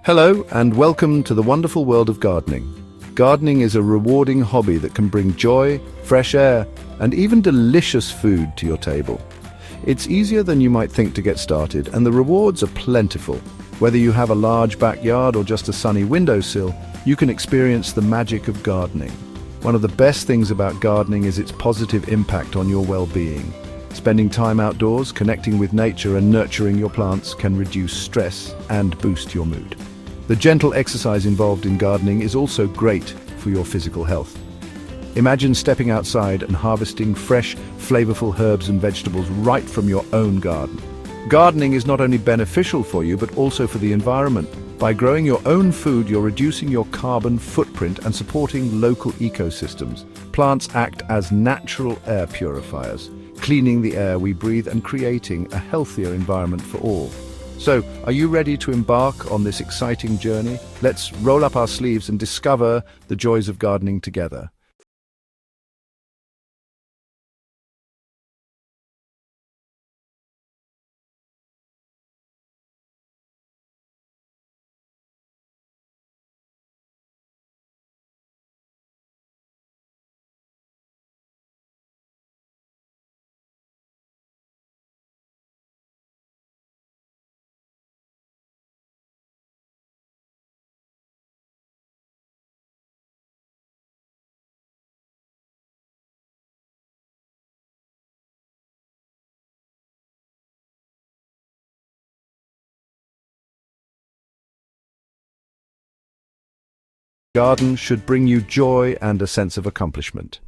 Hello and welcome to the wonderful world of gardening. Gardening is a rewarding hobby that can bring joy, fresh air, and even delicious food to your table. It's easier than you might think to get started, and the rewards are plentiful. Whether you have a large backyard or just a sunny windowsill, you can experience the magic of gardening. One of the best things about gardening is its positive impact on your well-being. Spending time outdoors, connecting with nature and nurturing your plants can reduce stress and boost your mood. The gentle exercise involved in gardening is also great for your physical health. Imagine stepping outside and harvesting fresh, flavorful herbs and vegetables right from your own garden. Gardening is not only beneficial for you, but also for the environment. By growing your own food, you're reducing your carbon footprint and supporting local ecosystems. Plants act as natural air purifiers, cleaning the air we breathe and creating a healthier environment for all. So, are you ready to embark on this exciting journey? Let's roll up our sleeves and discover the joys of gardening together. Garden should bring you joy and a sense of accomplishment.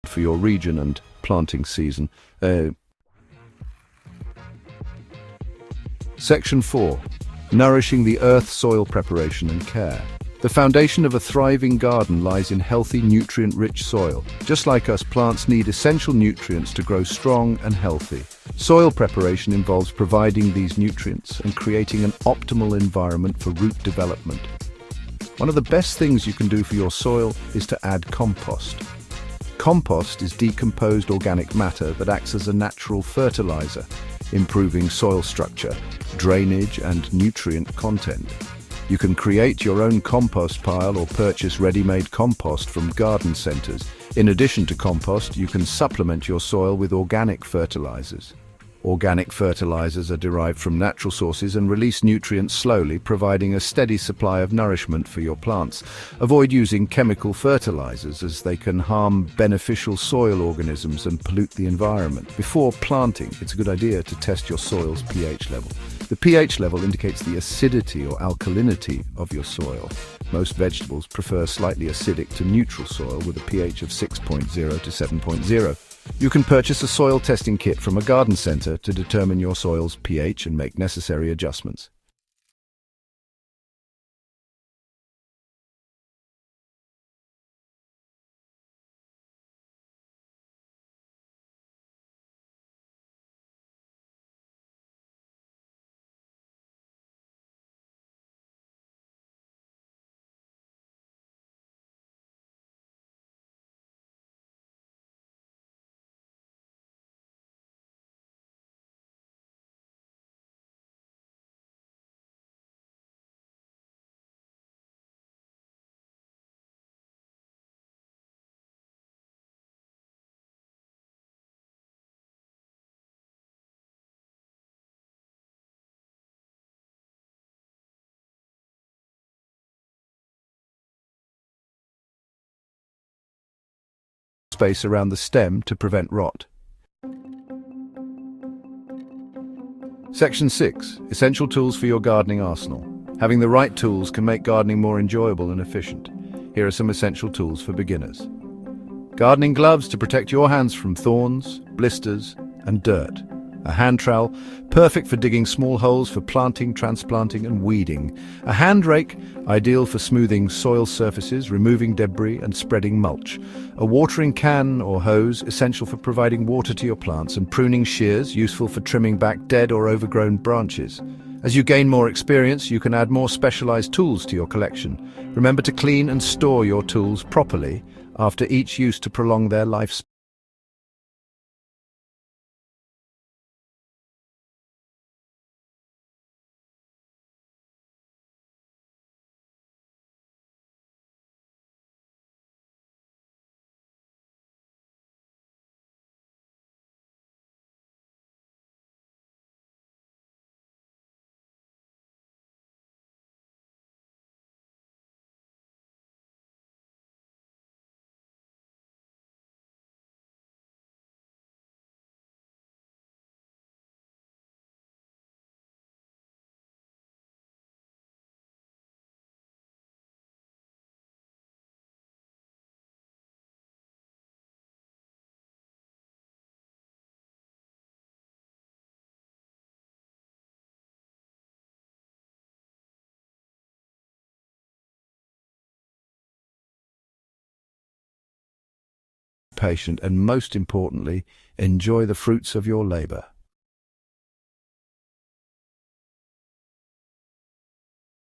For your region and planting season. Section 4. Nourishing the earth, soil preparation and care. The foundation of a thriving garden lies in healthy, nutrient-rich soil. Just like us, plants need essential nutrients to grow strong and healthy. Soil preparation involves providing these nutrients and creating an optimal environment for root development. One of the best things you can do for your soil is to add compost. Compost is decomposed organic matter that acts as a natural fertilizer, improving soil structure, drainage, and nutrient content. You can create your own compost pile or purchase ready-made compost from garden centers. In addition to compost, you can supplement your soil with organic fertilizers. Organic fertilizers are derived from natural sources and release nutrients slowly, providing a steady supply of nourishment for your plants. Avoid using chemical fertilizers as they can harm beneficial soil organisms and pollute the environment. Before planting, it's a good idea to test your soil's pH level. The pH level indicates the acidity or alkalinity of your soil. Most vegetables prefer slightly acidic to neutral soil with a pH of 6.0 to 7.0. You can purchase a soil testing kit from a garden center to determine your soil's pH and make necessary adjustments. space around the stem to prevent rot. Section 6. Essential tools for your gardening arsenal. Having the right tools can make gardening more enjoyable and efficient. Here are some essential tools for beginners. Gardening gloves to protect your hands from thorns, blisters, and dirt. A hand trowel, perfect for digging small holes for planting, transplanting, and weeding. A hand rake, ideal for smoothing soil surfaces, removing debris, and spreading mulch. A watering can or hose, essential for providing water to your plants, and pruning shears, useful for trimming back dead or overgrown branches. As you gain more experience, you can add more specialized tools to your collection. Remember to clean and store your tools properly after each use to prolong their lifespan. Patient and, most importantly, enjoy the fruits of your labor.